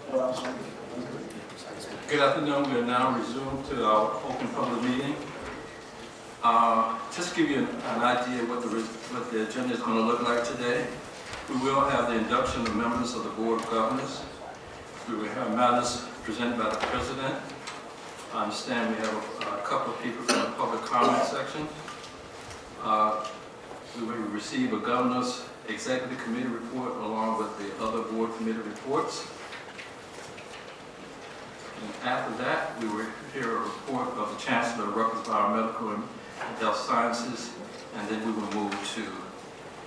Good afternoon. We are now resumed to our open public meeting. Just to give you an idea of what the agenda is going to look like today. We will have the induction of members of the Board of Governors. We will have matters presented by the President. I understand we have a couple of people from the public comment section. We will receive a Governor's Executive Committee report along with the other Board Committee reports. And after that, we will hear a report of the Chancellor of Rutgers Biomedical and Health Sciences, and then we will move to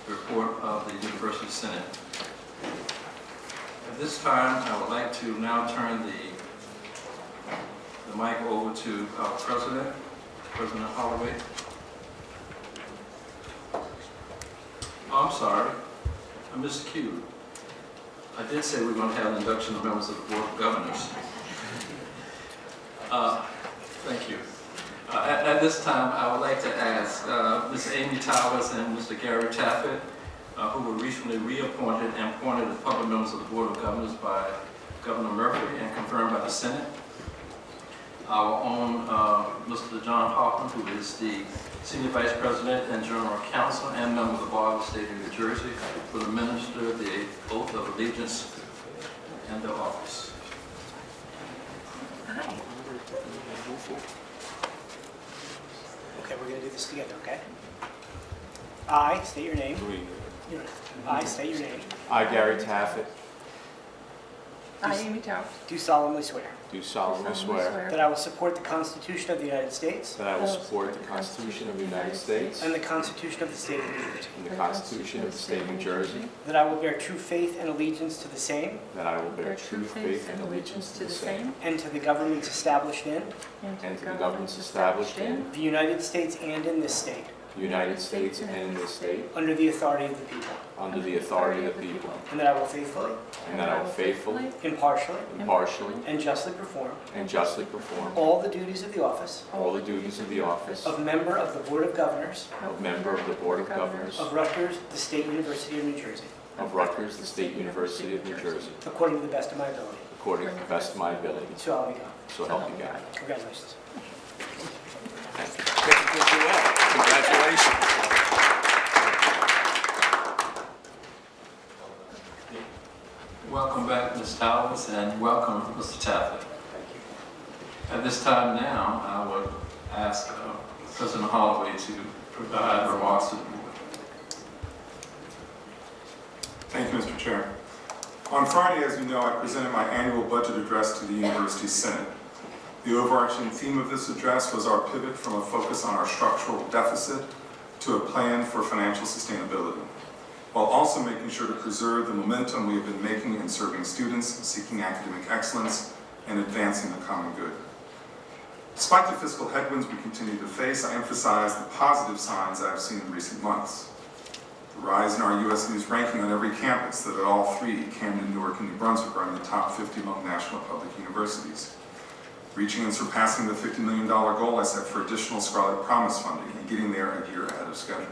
the report of the University Senate. At this time, I would like to now turn the mic over to our President, President Holloway. Oh, I'm sorry, I missed a cue. I did say we we're going to have an induction of members of the Board of Governors. Thank you. At this time, I would like to ask Ms. Amy Towers and Mr. Gary Taffet, who were recently reappointed and appointed as public members of the Board of Governors by Governor Murphy and confirmed by the Senate. Our own Mr. John Hoffman, who is the Senior Vice President and General Counsel and member of the Bar of the State of New Jersey, will administer the oath of allegiance and the office. Hi. Okay, we're going to do this together, okay? I state your name. I state your name. I, Gary Taffet, I, Amy Towers, Do solemnly swear do solemnly swear that I will support the Constitution of the United States that I will support the Constitution of the United States and the Constitution of the State of New Jersey. and the Constitution of the State of New Jersey, That I will bear true faith and allegiance to the same that I will bear true faith and allegiance to the same, and to the governments established in and to the governments established in the United States and in this state, the United States and in this state, under the authority of the people. under the authority of the people, And that I will faithfully, and that I will faithfully, impartially, impartially, and justly perform and justly perform all the duties of the office all the duties of the office of member of the Board of Governors of member of the Board of Governors of Rutgers, the State University of New Jersey, of Rutgers, the State University of New Jersey, according to the best of my ability. according to the best of my ability. So help me God. So help me God. Congratulations. Congratulations. Welcome back, Ms. Towers, and welcome, Mr. Taffet. At this time now, I would ask President Holloway to provide remarks to the board. Thank you, Mr. Chair. On Friday, as you know, I presented my annual budget address to the University Senate. The overarching theme of this address was our pivot from a focus on our structural deficit to a plan for financial sustainability, while also making sure to preserve the momentum we have been making in serving students, seeking academic excellence, and advancing the common good. Despite the fiscal headwinds we continue to face, I emphasize the positive signs I have seen in recent months. The rise in our U.S. News ranking on every campus, that at all three, Camden, Newark, and New Brunswick, are in the top 50 among national public universities. Reaching and surpassing the $50 million goal I set for additional Scarlet Promise funding and getting there a year ahead of schedule.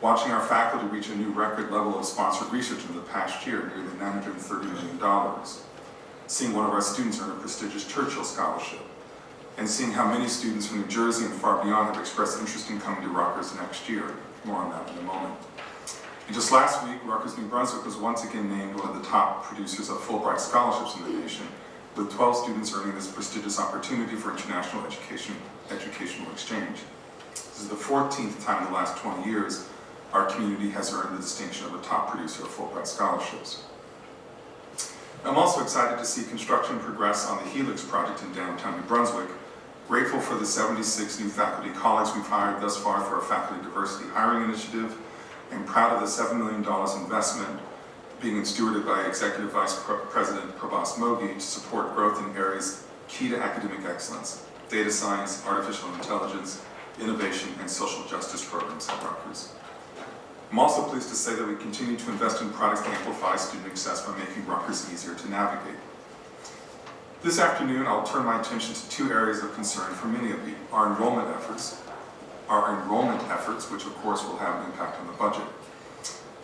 Watching our faculty reach a new record level of sponsored research in the past year, nearly $930 million. Seeing one of our students earn a prestigious Churchill Scholarship. And seeing how many students from New Jersey and far beyond have expressed interest in coming to Rutgers next year. More on that in a moment. And just last week, Rutgers New Brunswick was once again named one of the top producers of Fulbright scholarships in the nation, with 12 students earning this prestigious opportunity for international educational exchange. This is the 14th time in the last 20 years our community has earned the distinction of a top producer of Fulbright scholarships. I'm also excited to see construction progress on the Helix project in downtown New Brunswick, grateful for the 76 new faculty colleagues we've hired thus far through our faculty diversity hiring initiative, and proud of the $7 million investment being stewarded by Executive Vice President Prabhas Mogi to support growth in areas key to academic excellence: data science, artificial intelligence, innovation, and social justice programs at Rutgers. I'm also pleased to say that we continue to invest in products that amplify student success by making Rutgers easier to navigate. This afternoon, I'll turn my attention to two areas of concern for many of you: our enrollment efforts, which of course will have an impact on the budget.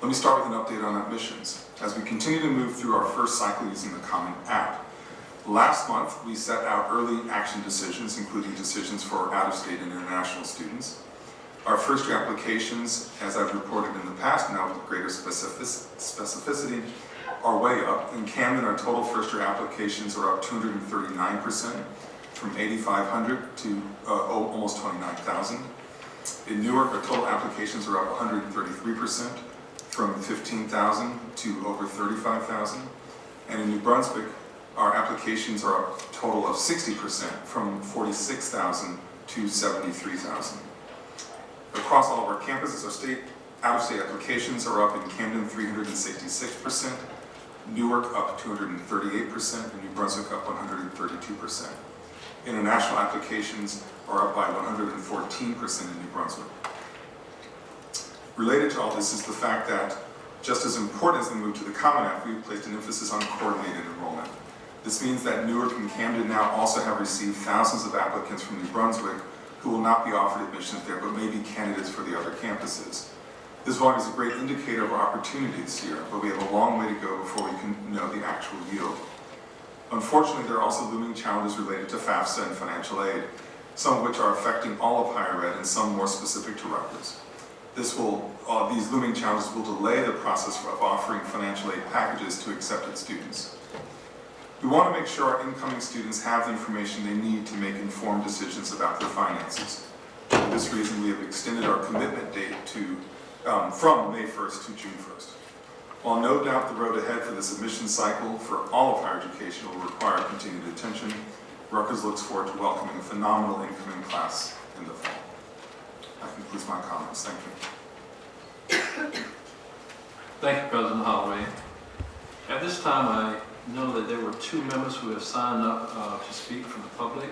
Let me start with an update on admissions. As we continue to move through our first cycle using the Common App, last month we set out early action decisions, including decisions for out-of-state and international students. Our first-year applications, as I've reported in the past, now with greater specificity, are way up. In Camden, our total first-year applications are up 239%, from 8,500 to almost 29,000. In Newark, our total applications are up 133%, from 15,000 to over 35,000. And in New Brunswick, our applications are up a total of 60%, from 46,000 to 73,000. Across all of our campuses, our out-of-state applications are up in Camden 366%, Newark up 238%, and New Brunswick up 132%. International applications are up by 114% in New Brunswick. Related to all this is the fact that, just as important as the move to the Common App, we've placed an emphasis on coordinated enrollment. This means that Newark and Camden now also have received thousands of applicants from New Brunswick who will not be offered admissions there, but may be candidates for the other campuses. This volume is a great indicator of our opportunities here, but we have a long way to go before we can know the actual yield. Unfortunately, there are also looming challenges related to FAFSA and financial aid, some of which are affecting all of higher ed and some more specific to Rutgers. These looming challenges will delay the process of offering financial aid packages to accepted students. We want to make sure our incoming students have the information they need to make informed decisions about their finances. For this reason, we have extended our commitment date from May 1st to June 1st. While no doubt the road ahead for this admission cycle for all of higher education will require continued attention, Rutgers looks forward to welcoming a phenomenal incoming class in the fall. That concludes my comments. Thank you. Thank you, President Holloway. At this time, I know that there were 2 members who have signed up to speak from the public.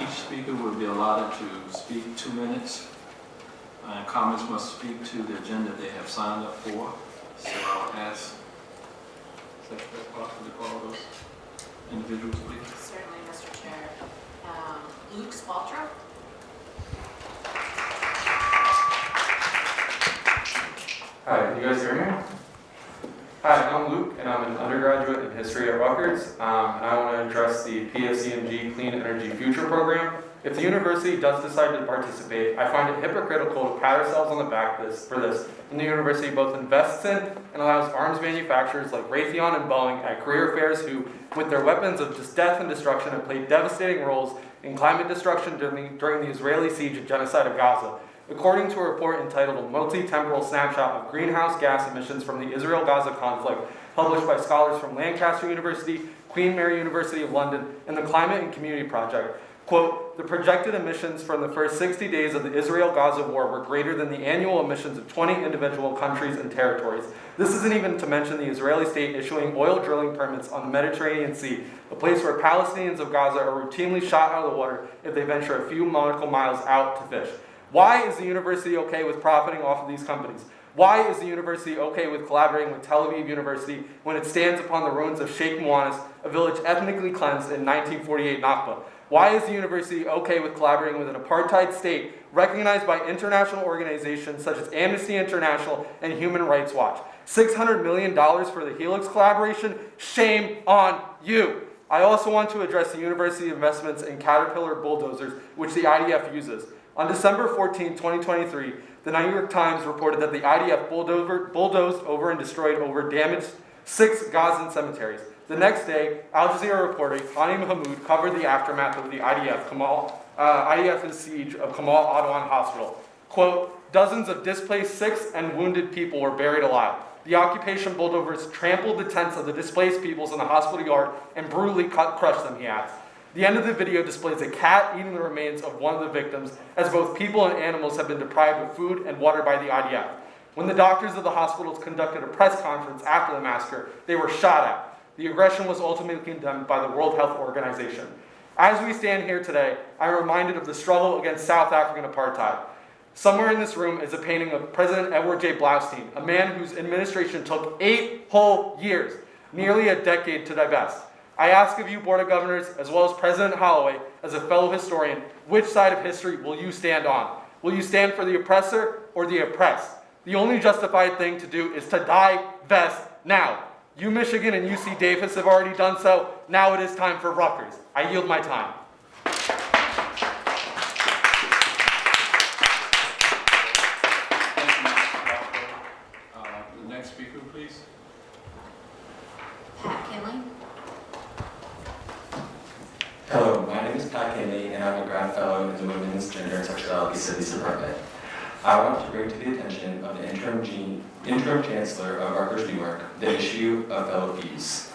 Each speaker will be allotted to speak 2 minutes, and comments must speak to the agenda they have signed up for. So I'll ask Secretary Parker to call those individuals, please. Certainly, Mr. Chair. Luke Spaltra. Hi, can you guys hear me? Hi, I'm Luke, and I'm an undergraduate in history at Rutgers, and I want to address the PSCMG Clean Energy Future program. If the university does decide to participate, I find it hypocritical to pat ourselves on the back for this, when the university both invests in and allows arms manufacturers like Raytheon and Boeing at career fairs who, with their weapons of just death and destruction, have played devastating roles in climate destruction during the Israeli siege and genocide of Gaza. According to a report entitled A Multi-Temporal Snapshot of Greenhouse Gas Emissions from the Israel-Gaza Conflict, published by scholars from Lancaster University, Queen Mary University of London, and the Climate and Community Project, quote, the projected emissions from the first 60 days of the Israel-Gaza war were greater than the annual emissions of 20 individual countries and territories. This isn't even to mention the Israeli state issuing oil drilling permits on the Mediterranean Sea, a place where Palestinians of Gaza are routinely shot out of the water if they venture a few nautical miles out to fish. Why is the university okay with profiting off of these companies? Why is the university okay with collaborating with Tel Aviv University when it stands upon the ruins of Sheikh Mohannes, a village ethnically cleansed in 1948 Nakba? Why is the university okay with collaborating with an apartheid state recognized by international organizations such as Amnesty International and Human Rights Watch? $600 million for the Helix collaboration? Shame on you! I also want to address the university investments in Caterpillar bulldozers, which the IDF uses. On December 14, 2023, the New York Times reported that the IDF bulldozed over and destroyed over damaged 6 Gazan cemeteries. The next day, Al Jazeera reporter Hani Mahmoud covered the aftermath of the IDF's siege of Kamal Adwan Hospital. Quote, dozens of displaced, sick, and wounded people were buried alive. The occupation bulldozers trampled the tents of the displaced peoples in the hospital yard and brutally crushed them, he adds. The end of the video displays a cat eating the remains of one of the victims, as both people and animals have been deprived of food and water by the IDF. When the doctors of the hospitals conducted a press conference after the massacre, they were shot at. The aggression was ultimately condemned by the World Health Organization. As we stand here today, I'm reminded of the struggle against South African apartheid. Somewhere in this room is a painting of President Edward J. Blaustein, a man whose administration took 8 whole years, nearly a decade, to divest. I ask of you, Board of Governors, as well as President Holloway, as a fellow historian, which side of history will you stand on? Will you stand for the oppressor or the oppressed? The only justified thing to do is to divest now. UMichigan and UC Davis have already done so. Now it is time for Rutgers. I yield my time. Thank you, Mr. Walker. The next speaker, please. Pat Kinley. Hello, my name is Pat Kinley, and I'm a grad fellow in the Women's Gender and Sexuality Studies Department. I want to bring to the attention of the interim chancellor of Rutgers, New York, the issue of fellow fees.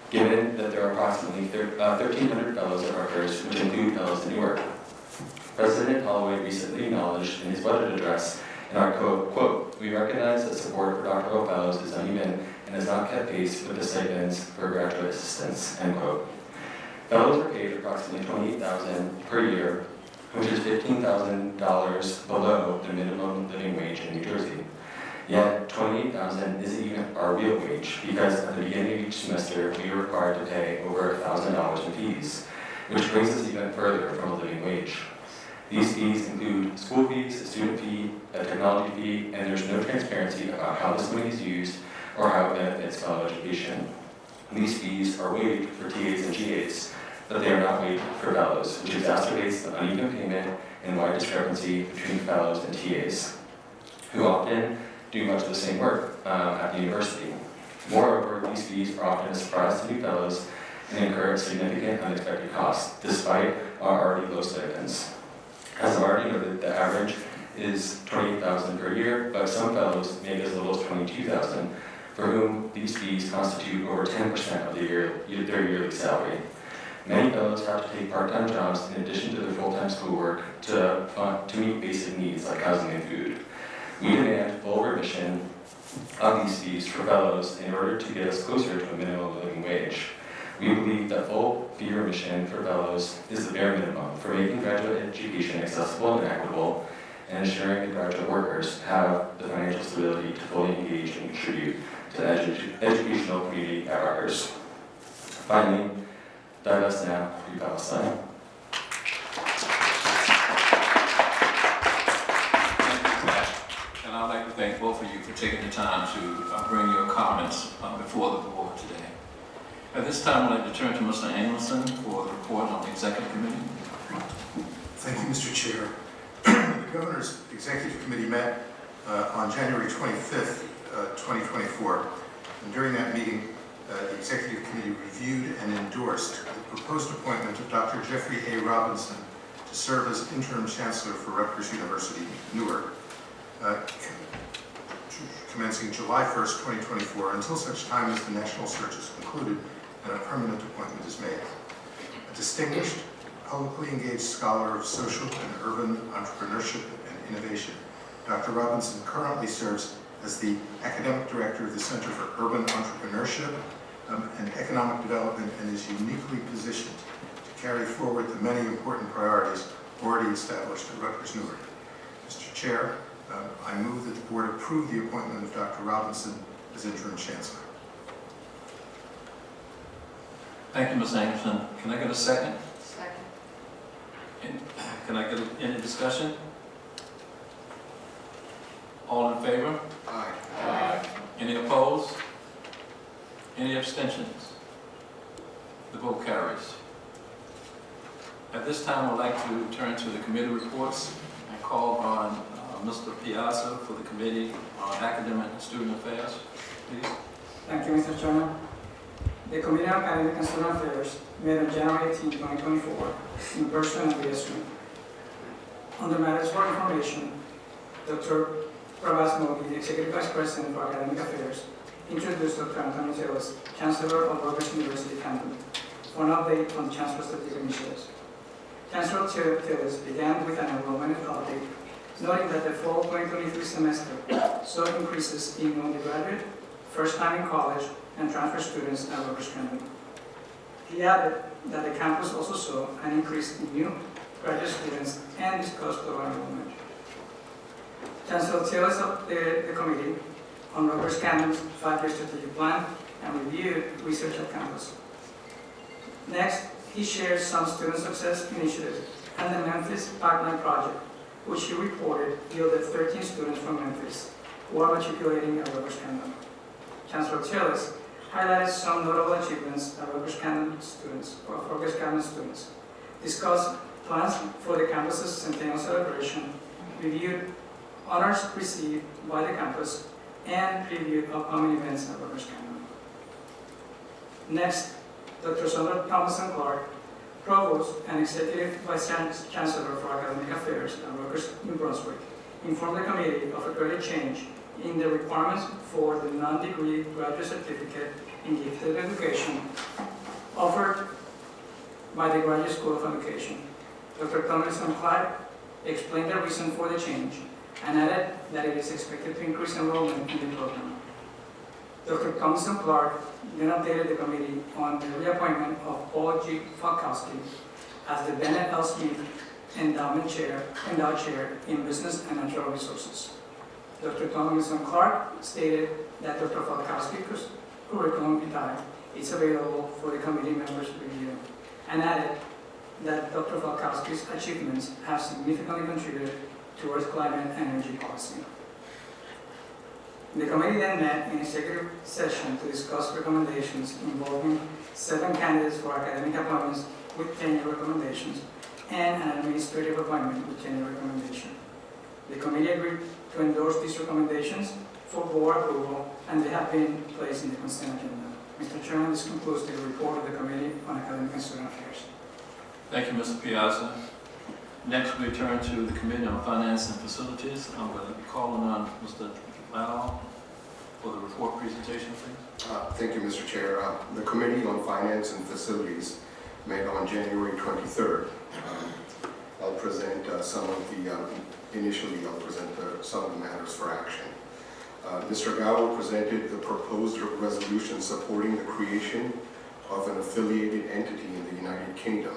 Given that there are approximately 1,300 fellows at Rutgers, which include fellows in New York. President Holloway recently acknowledged in his budget address, and I quote, "We recognize that support for doctoral fellows is uneven and has not kept pace with the stipends for graduate assistants," end quote. Fellows are paid approximately $28,000 per year, which is $15,000 below the minimum living wage in New Jersey. Yet, $28,000 isn't even our real wage, because at the beginning of each semester, we are required to pay over $1,000 in fees, which brings us even further from a living wage. These fees include school fees, a student fee, a technology fee, and there's no transparency about how this money is used or how it benefits fellow education. These fees are waived for TAs and GAs, but they are not waived for fellows, which exacerbates the uneven payment and wide discrepancy between fellows and TAs, who often do much of the same work at the university. Moreover, these fees are often a surprise to new fellows and incur significant unexpected costs, despite our already low stipends. As I've already noted, the average is $28,000 per year, but some fellows make as little as $22,000, for whom these fees constitute over 10% of their yearly salary. Many fellows have to take part-time jobs in addition to their full-time schoolwork to meet basic needs like housing and food. We demand full remission of these fees for fellows in order to get us closer to a minimum living wage. We believe that full fee remission for fellows is the bare minimum for making graduate education accessible and equitable, and ensuring that graduate workers have the financial stability to fully engage and contribute to the educational community at Rutgers. Finally, divest now, free Palestine. And I'd like to thank both of you for taking the time to bring your comments before the board today. At this time, I'd like to turn to Mr. Anderson for the report on the Executive Committee. Thank you, Mr. Chair. The Governor's Executive Committee met on January 25th, 2024. And during that meeting, the Executive Committee reviewed and endorsed the proposed appointment of Dr. Jeffrey A. Robinson to serve as Interim Chancellor for Rutgers University, Newark, commencing July 1st, 2024, until such time as the national search is concluded and a permanent appointment is made. A distinguished, publicly engaged scholar of social and urban entrepreneurship and innovation, Dr. Robinson currently serves as the Academic Director of the Center for Urban Entrepreneurship and Economic Development, and is uniquely positioned to carry forward the many important priorities already established at Rutgers Newark. Mr. Chair, I move that the Board approve the appointment of Dr. Robinson as Interim Chancellor. Thank you, Ms. Anderson. Can I get a second? Second. Can I get any discussion? All in favor? Aye. Any opposed? Any abstentions? The vote carries. At this time, I'd like to turn to the committee reports and call on Mr. Piazza for the Committee on Academic and Student Affairs, please. Thank you, Mr. Chairman. The Committee on Academic and Student Affairs met on January 18, 2024, in person and via Zoom. On the matters for information, Dr. Pravas, the Executive Vice President for Academic Affairs, introduced Dr. Antonio Celis, Chancellor of Rutgers University, Camden, for an update on the Chancellor's strategic initiatives. Chancellor Celis began with an enrollment update, noting that the fall 2023 semester saw increases in undergraduate, first time in college, and transfer students at Rutgers Camden. He added that the campus also saw an increase in new graduate students and discussed global enrollment. Chancellor Celis updated the committee on Rutgers Camden's 5-year strategic plan and reviewed research at campus. Next, he shared some student success initiatives and the Memphis Pipeline Project, which he reported yielded 13 students from Memphis while matriculating at Rutgers Camden. Chancellor Tillis highlighted some notable achievements at Rutgers Camden students, discussed plans for the campus's centennial celebration, reviewed honors received by the campus, and previewed upcoming events at Rutgers Camden. Next, Dr. Sandra Thomason Clark, Provost and Executive Vice Chancellor for Academic Affairs at Rutgers in Brunswick, informed the committee of a greater change in the requirements for the non-degree graduate certificate in gifted education offered by the Graduate School of Education. Dr. Thomason Clark explained the reason for the change and added that it is expected to increase enrollment in the program. Dr. Thomason Clark then updated the committee on the reappointment of Paul G. Falkowski as the Bennett L. Smith Endowed Chair in Business and Natural Resources. Dr. Thomason Clark stated that Dr. Falkowski's curriculum vitae is available for the committee members to review, and added that Dr. Falkowski's achievements have significantly contributed towards climate and energy policy. The committee then met in executive session to discuss recommendations involving 7 candidates for academic appointments with tenure recommendations and an administrative appointment with tenure recommendation. The committee agreed to endorse these recommendations for board approval, and they have been placed in the consent agenda. Mr. Chairman, this concludes the report of the Committee on Academic and Student Affairs. Thank you, Mr. Piazza. Next, we turn to the Committee on Finance and Facilities. I'm going to be calling on Mr. Lau for the report presentation, please. Thank you, Mr. Chair. The Committee on Finance and Facilities met on January 23rd. I'll present some of the, initially I'll present some of the matters for action. Mr. Gower presented the proposed resolution supporting the creation of an affiliated entity in the United Kingdom.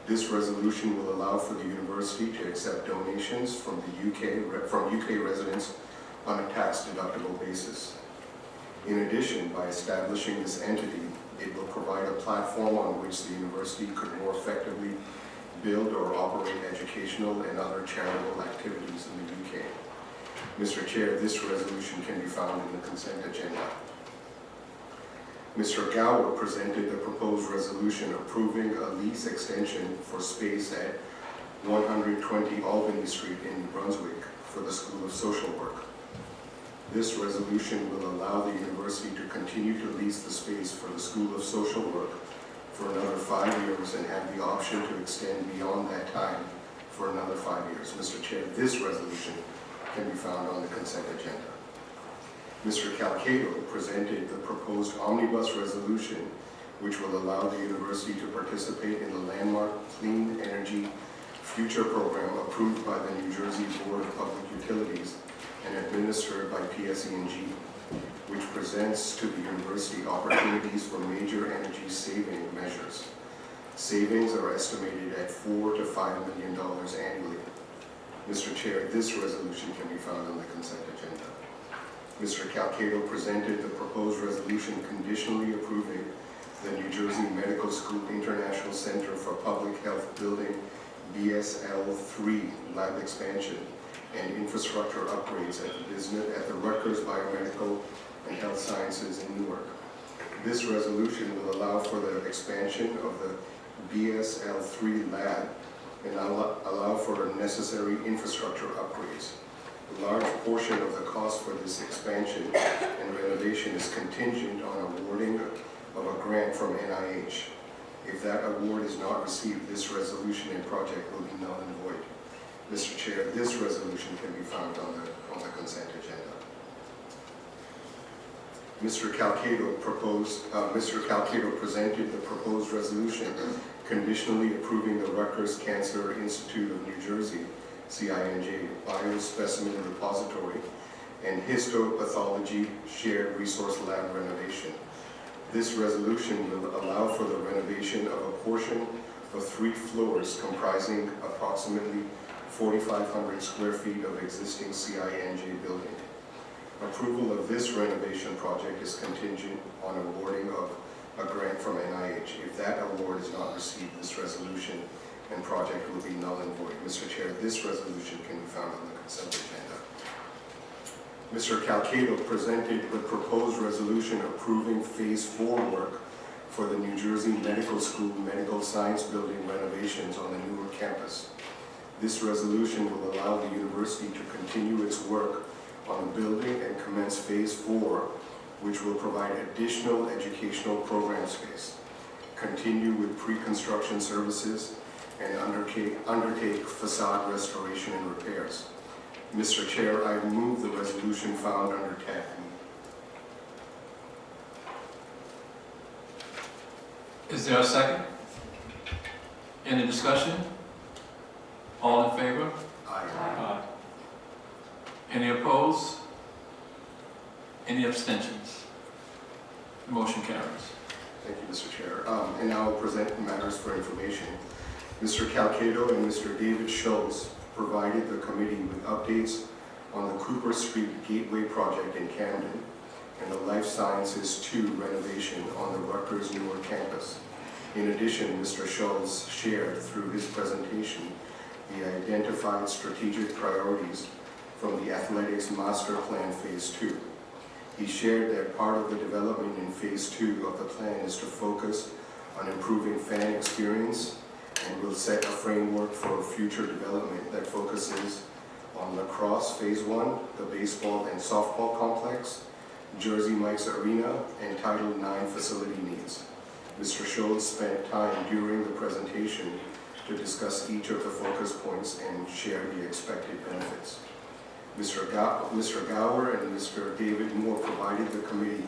This resolution will allow for the university to accept donations from UK residents on a tax-deductible basis. In addition, by establishing this entity, it will provide a platform on which the university could more effectively build or operate educational and other charitable activities in the UK. Mr. Chair, this resolution can be found in the consent agenda. Mr. Gower presented the proposed resolution approving a lease extension for space at 120 Albany Street in New Brunswick for the School of Social Work. This resolution will allow the university to continue to lease the space for the School of Social Work for another 5 years and have the option to extend beyond that time for another 5 years. Mr. Chair, this resolution can be found on the consent agenda. Mr. Calcado presented the proposed omnibus resolution, which will allow the university to participate in the landmark Clean Energy Future Program approved by the New Jersey Board of Public Utilities and administered by PSE&G, which presents to the university opportunities for major energy saving measures. Savings are estimated at $4 to $5 million annually. Mr. Chair, this resolution can be found on the consent agenda. Mr. Calcado presented the proposed resolution conditionally approving the New Jersey Medical School International Center for Public Health Building BSL-3 lab expansion and infrastructure upgrades at the Rutgers Biomedical and Health Sciences in Newark. This resolution will allow for the expansion of the BSL-3 lab and allow for necessary infrastructure upgrades. A large portion of the cost for this expansion and renovation is contingent on awarding of a grant from NIH. If that award is not received, this resolution and project will be null and void. Mr. Chair, this resolution can be found on the consent agenda. Mr. Calcado presented the proposed resolution conditionally approving the Rutgers Cancer Institute of New Jersey, CINJ, Biospecimen Repository and Histopathology Shared Resource Lab renovation. This resolution will allow for the renovation of a portion of 3 floors comprising approximately 4,500 square feet of existing CINJ building. Approval of this renovation project is contingent on awarding of a grant from NIH. If that award is not received, this resolution and project will be null and void. Mr. Chair, this resolution can be found on the consent agenda. Mr. Calcado presented the proposed resolution approving Phase 4 work for the New Jersey Medical School Medical Science Building renovations on the Newark campus. This resolution will allow the university to continue its work on the building and commence Phase 4, which will provide additional educational program space, continue with pre-construction services, and undertake facade restoration and repairs. Mr. Chair, I move the resolution found under tab E. Is there a second? Any discussion? All in favor? Aye. Any opposed? Any abstentions? Motion carries. Thank you, Mr. Chair. And now I'll present matters for information. Mr. Calcado and Mr. David Schultz provided the committee with updates on the Cooper Street Gateway project in Camden and the Life Sciences 2 renovation on the Rutgers Newark campus. In addition, Mr. Schultz shared through his presentation the identified strategic priorities from the Athletics Master Plan Phase 2. He shared that part of the development in Phase 2 of the plan is to focus on improving fan experience and will set a framework for future development that focuses on lacrosse Phase 1, the baseball and softball complex, Jersey Mike's Arena, and Title IX facility needs. Mr. Schultz spent time during the presentation to discuss each of the focus points and share the expected benefits. Mr. Gower and Mr. David Moore provided the committee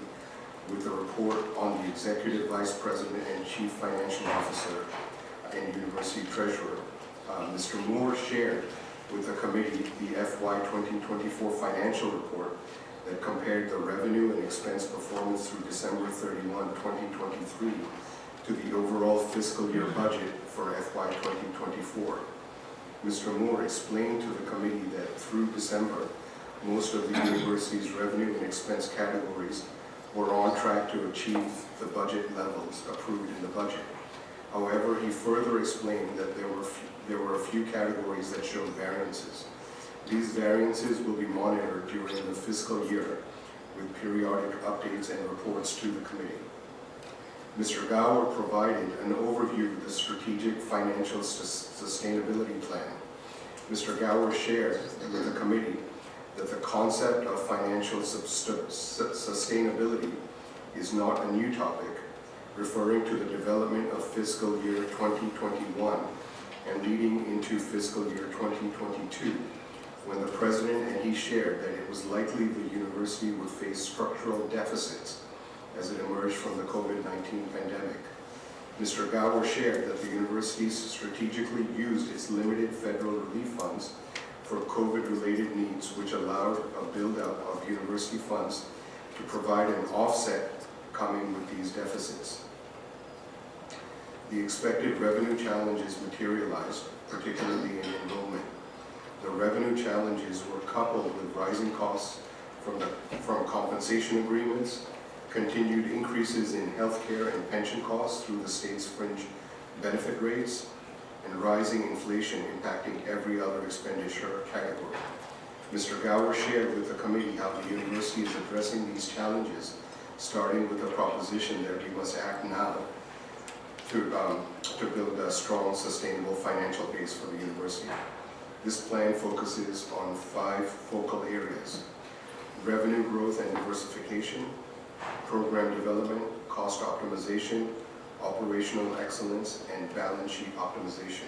with a report on the Executive Vice President and Chief Financial Officer and University Treasurer. Mr. Moore shared with the committee the FY 2024 financial report that compared the revenue and expense performance through December 31, 2023 to the overall fiscal year budget for FY 2024. Mr. Moore explained to the committee that through December, most of the university's revenue and expense categories were on track to achieve the budget levels approved in the budget. However, he further explained that there were a few categories that showed variances. These variances will be monitored during the fiscal year with periodic updates and reports to the committee. Mr. Gower provided an overview of the Strategic Financial Sustainability Plan. Mr. Gower shared with the committee that the concept of financial sustainability is not a new topic, referring to the development of fiscal year 2021 and leading into fiscal year 2022, when the President and he shared that it was likely the university would face structural deficits as it emerged from the COVID-19 pandemic. Mr. Gower shared that the university strategically used its limited federal relief funds for COVID-related needs, which allowed a build-up of university funds to provide an offset coming with these deficits. The expected revenue challenges materialized, particularly in enrollment. The revenue challenges were coupled with rising costs from compensation agreements, continued increases in healthcare and pension costs through the state's fringe benefit rates, and rising inflation impacting every other expenditure category. Mr. Gower shared with the committee how the university is addressing these challenges, starting with the proposition that we must act now to build a strong, sustainable financial base for the university. This plan focuses on 5 focal areas: revenue growth and diversification, program development, cost optimization, operational excellence, and balance sheet optimization.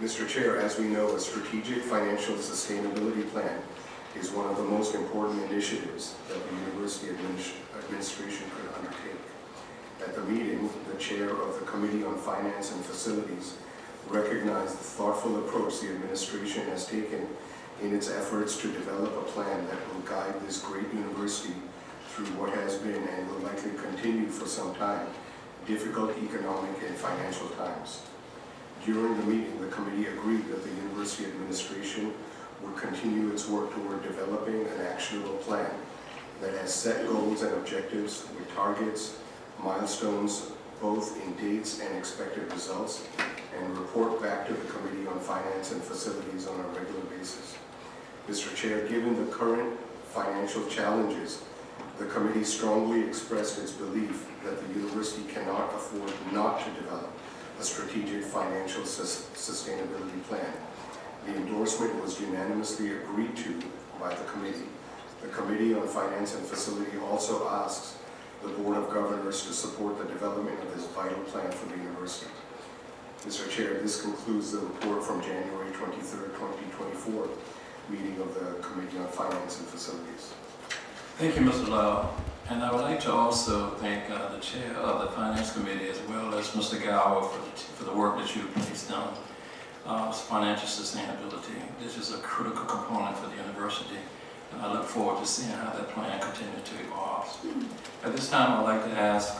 Mr. Chair, as we know, a strategic financial sustainability plan is one of the most important initiatives that the university administration could undertake. At the meeting, the chair of the Committee on Finance and Facilities recognized the thoughtful approach the administration has taken in its efforts to develop a plan that will guide this great university through what has been and will likely continue for some time difficult economic and financial times. During the meeting, the committee agreed that the university administration would continue its work toward developing an actionable plan that has set goals and objectives with targets, milestones, both in dates and expected results, and report back to the Committee on Finance and Facilities on a regular basis. Mr. Chair, given the current financial challenges, the committee strongly expressed its belief that the university cannot afford not to develop a strategic financial sustainability plan. The endorsement was unanimously agreed to by the committee. The Committee on Finance and Facility also asks the Board of Governors to support the development of this vital plan for the university. Mr. Chair, this concludes the report from January 23rd, 2024, meeting of the Committee on Finance and Facilities. Thank you, Mr. Lau. And I would like to also thank the chair of the Finance Committee as well as Mr. Gower for the work that you've placed on financial sustainability. This is a critical component for the university, and I look forward to seeing how that plan continues to evolve. At this time, I'd like to ask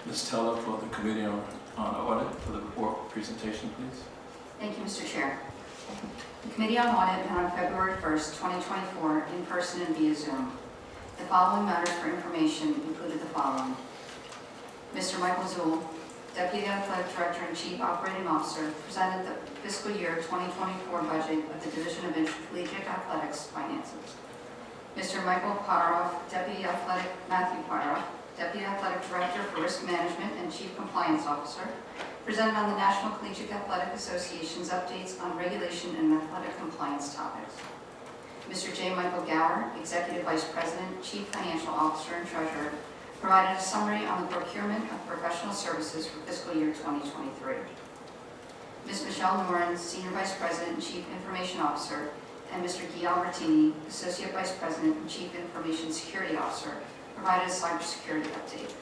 Ms. Teller for the Committee on Audit for the report presentation, please. Thank you, Mr. Chair. The Committee on Audit met on February 1st, 2024, in person and via Zoom. The following matters for information included the following. Mr. Michael Zuhl, Deputy Athletic Director and Chief Operating Officer, presented the fiscal year 2024 budget of the Division of Intercollegiate Athletics finances. Mr. Michael Potteroff, Matthew Potteroff, Deputy Athletic Director for Risk Management and Chief Compliance Officer, presented on the National Collegiate Athletic Association's updates on regulation and athletic compliance topics. Mr. J. Michael Gower, Executive Vice President, Chief Financial Officer, and Treasurer, provided a summary on the procurement of professional services for fiscal year 2023. Ms. Michelle Noren, Senior Vice President and Chief Information Officer, and Mr. Guy Albertini, Associate Vice President and Chief Information Security Officer, provided a cybersecurity update.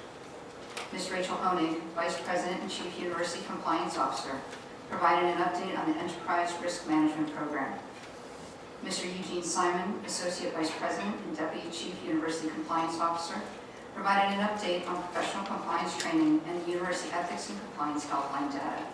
Ms. Rachel Honig, Vice President and Chief University Compliance Officer, provided an update on the Enterprise Risk Management Program. Mr. Eugene Simon, Associate Vice President and Deputy Chief University Compliance Officer, provided an update on professional compliance training and the University Ethics and Compliance Helpline data.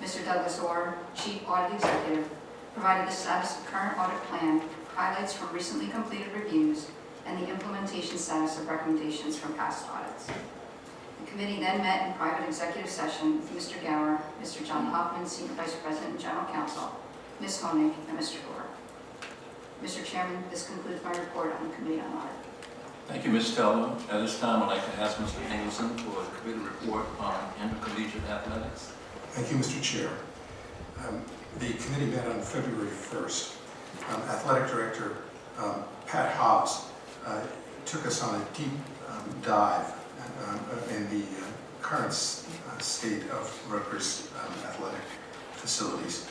Mr. Douglas Orr, Chief Audit Executive, provided the status of current audit plan, highlights from recently completed reviews, and the implementation status of recommendations from past audits. The committee then met in private executive session with Mr. Gower, Mr. John Hoffman, Senior Vice President and General Counsel, Ms. Honig, and Mr. Gore. Mr. Chairman, this concludes my report on the Committee on Audit. Thank you, Ms. Teller. At this time, I'd like to ask Mr. Engelson for a committee report on intercollegiate athletics. Thank you, Mr. Chair. The committee met on February 1st. Athletic Director Pat Hobbs took us on a deep dive in the current state of Rutgers athletic facilities.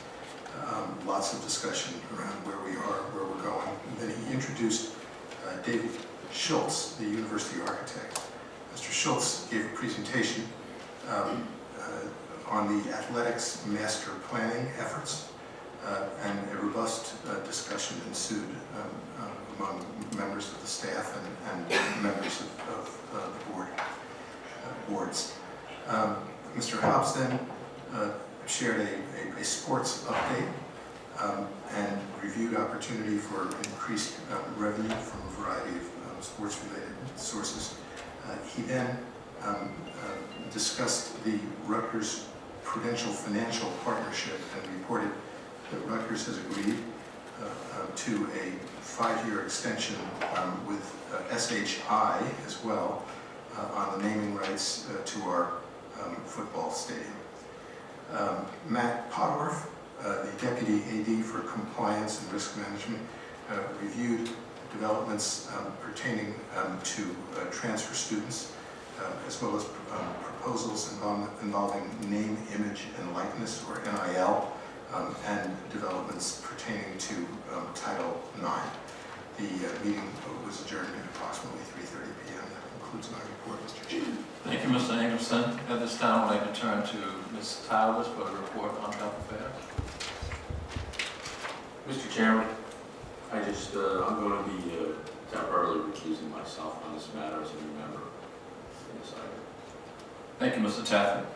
Lots of discussion around where we are, where we're going. And then he introduced David Schultz, the university architect. Mr. Schultz gave a presentation on the athletics master planning efforts, and a robust discussion ensued among members of the staff and members of the boards. Mr. Hobbs then shared a sports update and reviewed opportunity for increased revenue from a variety of sports-related sources. He then discussed the Rutgers Prudential Financial Partnership and reported that Rutgers has agreed to a 5-year extension with SHI as well on the naming rights to our football stadium. Matt Potteroff, the Deputy AD for Compliance and Risk Management, reviewed developments pertaining to transfer students, as well as proposals involving name, image, and likeness, or NIL, and developments pertaining to Title IX. The meeting was adjourned at approximately 3:30 p.m. That concludes my report, Mr. Chair. Thank you, Mr. Engelson. At this time, I'd like to turn to Ms. Towers for a report on health affairs. Mr. Chairman, I'm going to be temporarily recusing myself on this matter as a new member in this item. Thank you, Mr. Taffet.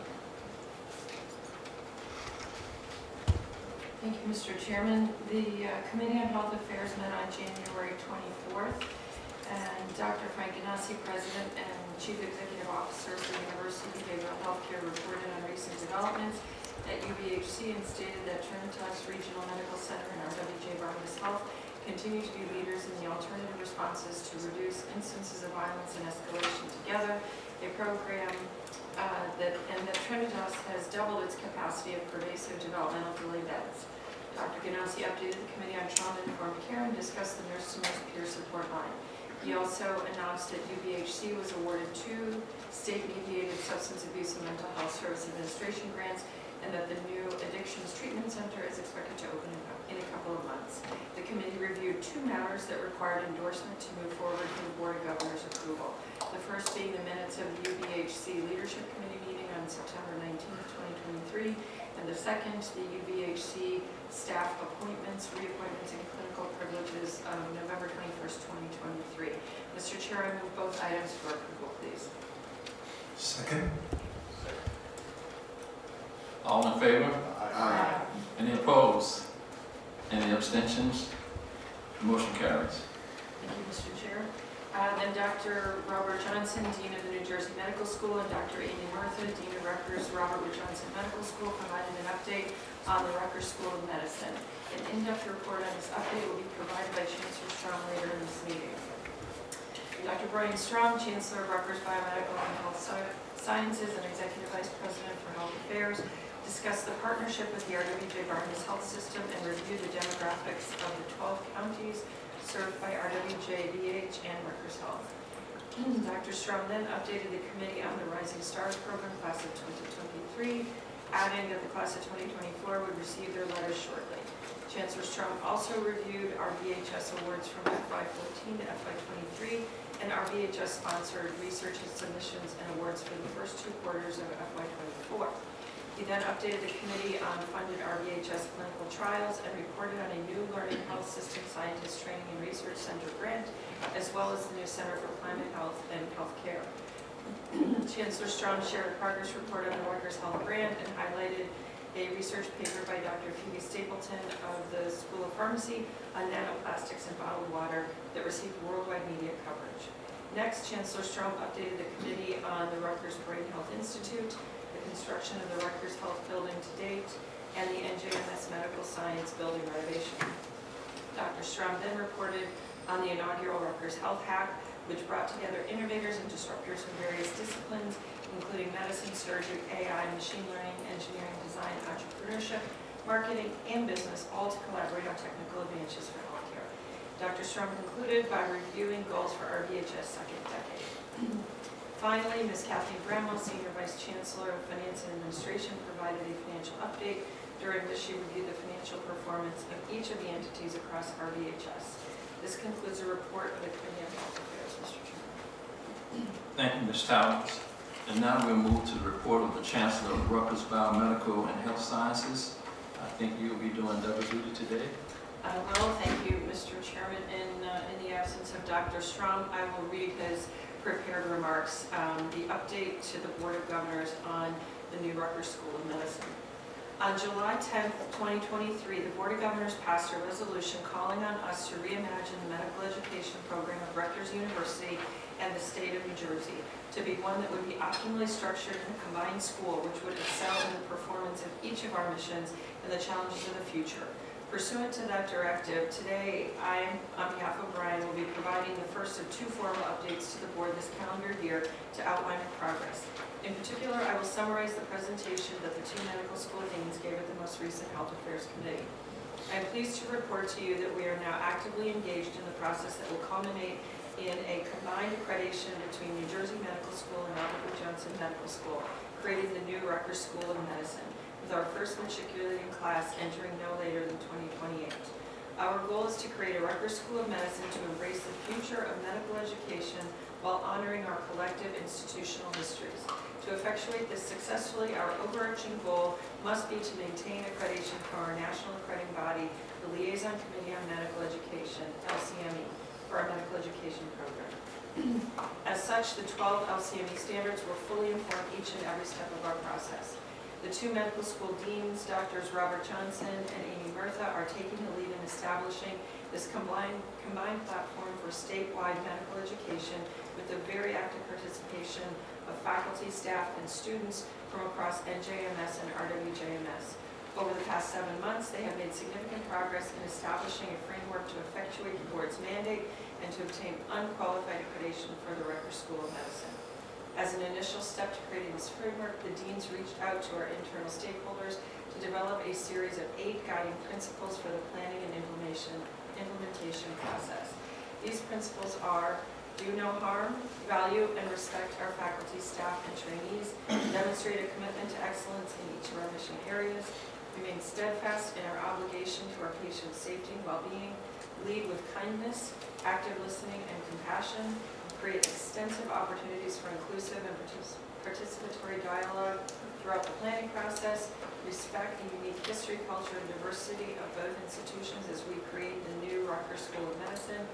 Thank you, Mr. Chairman. The Committee on Health Affairs met on January 24th, and Dr. Frank Ganassi, President and Chief Executive Officer of the University of Behavioral Healthcare, reported on recent developments at UBHC and stated that Trinitas Regional Medical Center and RWJ Barnabas Health continue to be leaders in the alternative responses to reduce instances of violence and escalation together, a program that Trinitas has doubled its capacity of pervasive developmental delay beds. Dr. Ganassi updated the Committee on Trauma-Informed Care and discussed the nurse-to-nurse peer support line. He also announced that UBHC was awarded 2 state-mediated substance abuse and mental health service administration grants, and that the new Addictions Treatment Center is expected to open in a couple of months. The committee reviewed 2 matters that required endorsement to move forward to the Board of Governors' approval. The first being the minutes of the UBHC Leadership Committee meeting on September 19, 2023, and the second, the UBHC staff appointments, reappointments, and clinical privileges of November 21st, 2023. Mr. Chair, I move both items for approval, please. Second? All in favor? Aye. Any opposed? Any abstentions? Motion carries. Thank you, Mr. Chair. Then Dr. Robert Johnson, Dean of the New Jersey Medical School, and Dr. Amy Murtha, Dean of Rutgers Robert Wood Johnson Medical School, provided an update on the Rutgers School of Medicine. An in-depth report on this update will be provided by Chancellor Strong later in this meeting. Dr. Brian Strong, Chancellor of Rutgers Biomedical and Health Sciences and Executive Vice President for Health Affairs, discussed the partnership with the RWJ Barnabas Health System and reviewed the demographics of the 12 counties served by RWJ, BH, and Rutgers Health. Dr. Strong then updated the committee on the Rising Stars Program class of 2023, adding that the class of 2024 would receive their letters shortly. Chancellor Strong also reviewed our BHS awards from FY14 to FY23 and our BHS-sponsored research and submissions and awards for the first 2 quarters of FY24. He then updated the committee on funded RBHS clinical trials and reported on a new Learning Health System Scientist Training and Research Center grant, as well as the new Center for Climate Health and Healthcare. Chancellor Strong shared a progress report on the Rutgers Health grant and highlighted a research paper by Dr. Phoebe Stapleton of the School of Pharmacy on nanoplastics in bottled water that received worldwide media coverage. Next, Chancellor Strong updated the committee on the Rutgers Brain Health Institute, the construction of the Rutgers Health Building to date, and the NJMS Medical Science Building renovation. Dr. Strong then reported on the inaugural Rutgers Health Hack, which brought together innovators and disruptors from various disciplines, including medicine, surgery, AI, machine learning, engineering, design, entrepreneurship, marketing, and business, all to collaborate on technical advances for healthcare. Dr. Strong concluded by reviewing goals for RBHS second decade. Finally, Ms. Kathleen Bramwell, Senior Vice Chancellor of Finance and Administration, provided a financial update during which she reviewed the financial performance of each of the entities across RBHS. This concludes a report of the Committee on Health Affairs, Mr. Chairman. Thank you, Ms. Towers. And now we'll move to the report of the Chancellor of Rutgers Biomedical and Health Sciences. I think you'll be doing double duty today. I will. Thank you, Mr. Chairman. In the absence of Dr. Strong, I will read his prepared remarks, the update to the Board of Governors on the new Rutgers School of Medicine. On July 10th, 2023, the Board of Governors passed a resolution calling on us to reimagine the medical education program of Rutgers University and the state of New Jersey to be one that would be optimally structured in a combined school which would excel in the performance of each of our missions and the challenges of the future. Pursuant to that directive, today I, on behalf of Brian, will be providing the first of 2 formal updates to the board this calendar year to outline our progress. In particular, I will summarize the presentation that the 2 medical school deans gave at the most recent Health Affairs Committee. I am pleased to report to you that we are now actively engaged in the process that will culminate in a combined accreditation between New Jersey Medical School and Robert Wood Johnson Medical School, creating the new Rutgers School of Medicine, with our first matriculating class entering no later than 2028. Our goal is to create a Rutgers School of Medicine to embrace the future of medical education while honoring our collective institutional histories. To effectuate this successfully, our overarching goal must be to maintain accreditation from our national accrediting body, the Liaison Committee on Medical Education, LCME, for our medical education program. As such, the 12 LCME standards will fully inform each and every step of our process. The 2 medical school deans, Drs. Robert Johnson and Amy Murtha, are taking the lead in establishing this combined platform for statewide medical education with the very active participation of faculty, staff, and students from across NJMS and RWJMS. Over the past 7 months, they have made significant progress in establishing a framework to effectuate the board's mandate and to obtain unqualified accreditation for the Rutgers School of Medicine. As an initial step to creating this framework, the deans reached out to our internal stakeholders to develop a series of 8 guiding principles for the planning and implementation process. These principles are: do no harm, value and respect our faculty, staff, and trainees, demonstrate a commitment to excellence in each of our mission areas, remain steadfast in our obligation to our patients' safety and well-being, lead with kindness, active listening, and compassion, create extensive opportunities for inclusive and participatory dialogue throughout the planning process, respect the unique history, culture, and diversity of both institutions as we create the new Rutgers School of Medicine,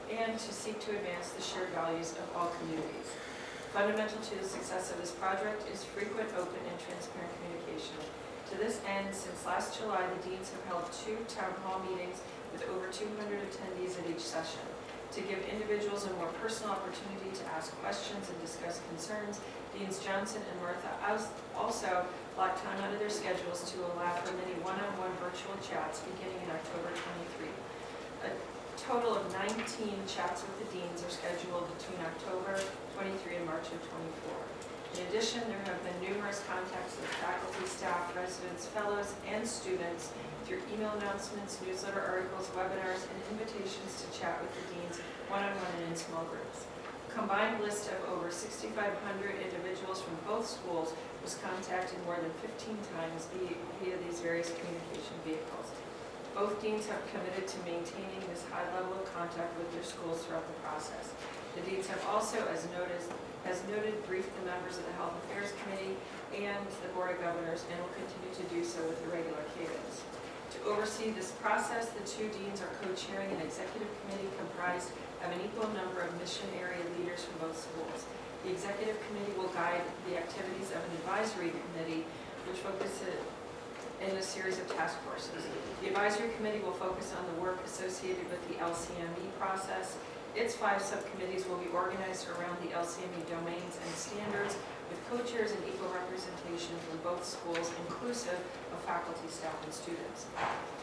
and to seek to advance the shared values of all communities. Fundamental to the success of this project is frequent, open, and transparent communication. To this end, since last July, the deans have held 2 town hall meetings with over 200 attendees at each session. To give individuals a more personal opportunity to ask questions and discuss concerns, Deans Johnson and Martha also blocked time out of their schedules to allow for many one-on-one virtual chats beginning in October 23. A total of 19 chats with the deans are scheduled between October 23 and March of 24. In addition, there have been numerous contacts with faculty, staff, residents, fellows, and students through email announcements, newsletter articles, webinars, and invitations to chat with the deans one-on-one and in small groups. A combined list of over 6,500 individuals from both schools was contacted more than 15 times via these various communication vehicles. Both deans have committed to maintaining this high level of contact with their schools throughout the process. The deans have also, as noted, briefed the members of the Health Affairs Committee and the Board of Governors, and will continue to do so with a regular cadence. To oversee this process, the 2 deans are co-chairing an executive committee comprised of an equal number of mission area leaders from both schools. The executive committee will guide the activities of an advisory committee, which focuses in a series of task forces. The advisory committee will focus on the work associated with the LCME process. Its 5 subcommittees will be organized around the LCME domains and standards, with co-chairs and equal representation from both schools, inclusive of faculty, staff, and students.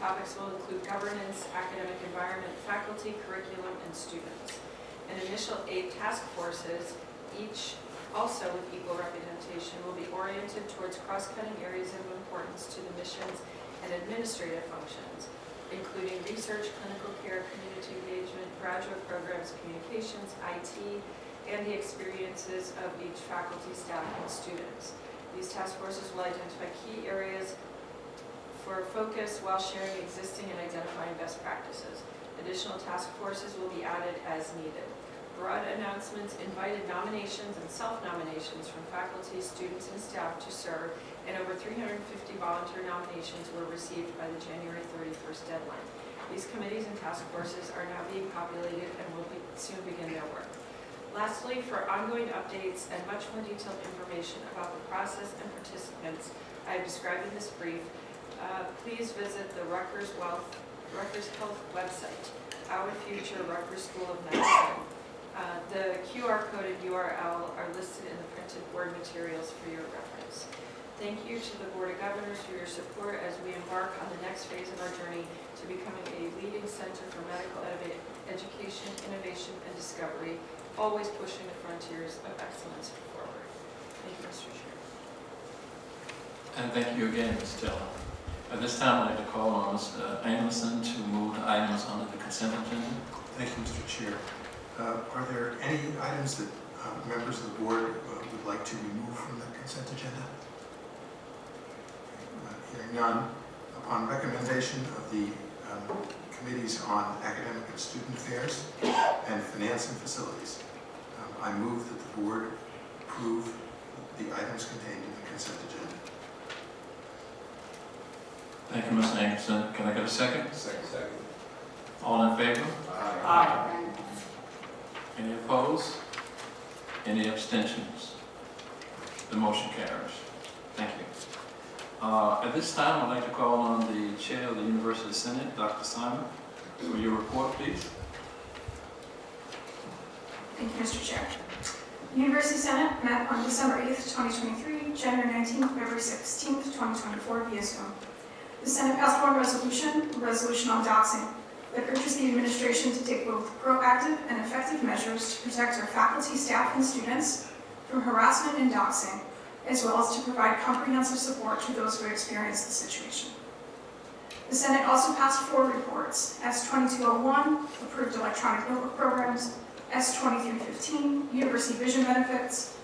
Topics will include governance, academic environment, faculty, curriculum, and students. An initial 8 task forces, each also with equal representation, will be oriented towards cross-cutting areas of importance to the missions and administrative functions, including research, clinical care, community engagement, graduate programs, communications, IT, and the experiences of each faculty, staff, and students. These task forces will identify key areas for focus while sharing existing and identifying best practices. Additional task forces will be added as needed. Broad announcements invited nominations and self-nominations from faculty, students, and staff to serve, and over 350 volunteer nominations were received by the January 31st deadline. These committees and task forces are now being populated and will soon begin their work. Lastly, for ongoing updates and much more detailed information about the process and participants I have described in this brief, please visit the Rutgers Health website, Our Future Rutgers School of Medicine. The QR code and URL are listed in the printed board materials for your reference. Thank you to the Board of Governors for your support as we embark on the next phase of our journey to becoming a leading center for medical education, innovation, and discovery, always pushing the frontiers of excellence forward. Thank you, Mr. Chair. And thank you again, Ms. Taylor. At this time, I'd like to call on Mr. Anderson to move the items under the consent agenda. Thank you, Mr. Chair. Are there any items that members of the board would like to remove from the consent agenda? Hearing none, upon recommendation of the committees on academic and student affairs and finance and facilities, I move that the board approve the items contained in the consent agenda. Thank you, Mr. Anderson. Can I get a second? Second. All in favor? Aye. Any opposed? Any abstentions? The motion carries. Thank you. At this time, I'd like to call on the Chair of the University Senate, Dr. Simon, for your report, please. Thank you, Mr. Chair. University Senate met on December 8th, 2023, January 19th, February 16th, 2024 via Zoom. The Senate passed one resolution, a resolution on doxing, that urges the administration to take both proactive and effective measures to protect our faculty, staff, and students from harassment and doxing, as well as to provide comprehensive support to those who experience the situation. The Senate also passed 4 reports: S-2201, approved electronic notebook programs; S-2315, University Vision Benefits;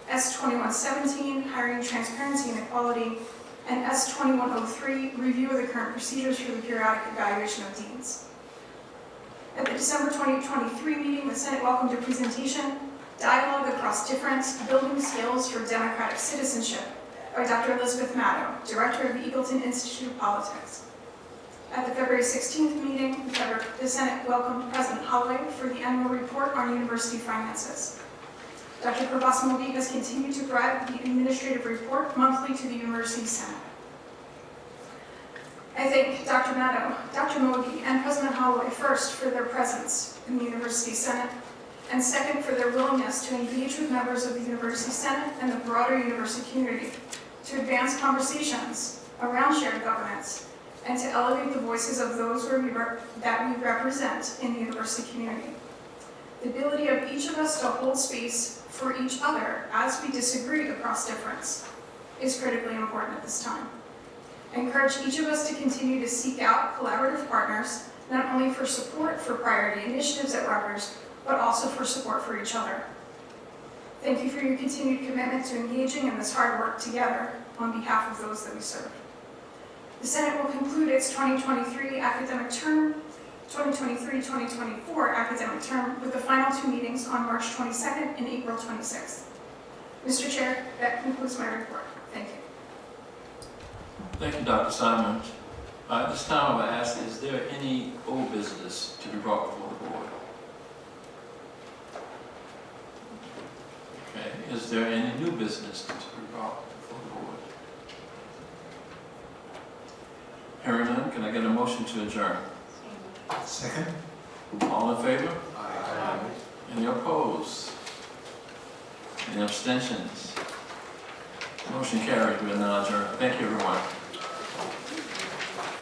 S-2117, Hiring Transparency and Equality; and S-2103, Review of the Current Procedures for the Periodic Evaluation of Deans. At the December 2023 meeting, the Senate welcomed a presentation, Dialogue Across Difference, Building Skills for Democratic Citizenship, by Dr. Elizabeth Maddow, Director of the Eagleton Institute of Politics. At the February 16th meeting, the Senate welcomed President Holloway for the annual report on university finances. Dr. Probasmo has continued to provide the administrative report monthly to the University Senate. I thank Dr. Maddow, Dr. Mogi, and President Holloway first for their presence in the University Senate, and second for their willingness to engage with members of the University Senate and the broader university community to advance conversations around shared governance and to elevate the voices of those that we represent in the university community. The ability of each of us to hold space for each other as we disagree across difference is critically important at this time. I encourage each of us to continue to seek out collaborative partners, not only for support for priority initiatives at Rutgers, but also for support for each other. Thank you for your continued commitment to engaging in this hard work together on behalf of those that we serve. The Senate will conclude its 2023 academic term, 2023-2024 academic term with the final 2 meetings on March 22nd and April 26th. Mr. Chair, that concludes my report. Thank you. Thank you, Dr. Simon. At this time, I will ask, is there any old business to be brought before the board? Okay, is there any new business to be brought before the board? Hearing none, can I get a motion to adjourn? Second? All in favor? Aye. Any opposed? Any abstentions? Motion carried. We are now adjourned. Thank you, everyone.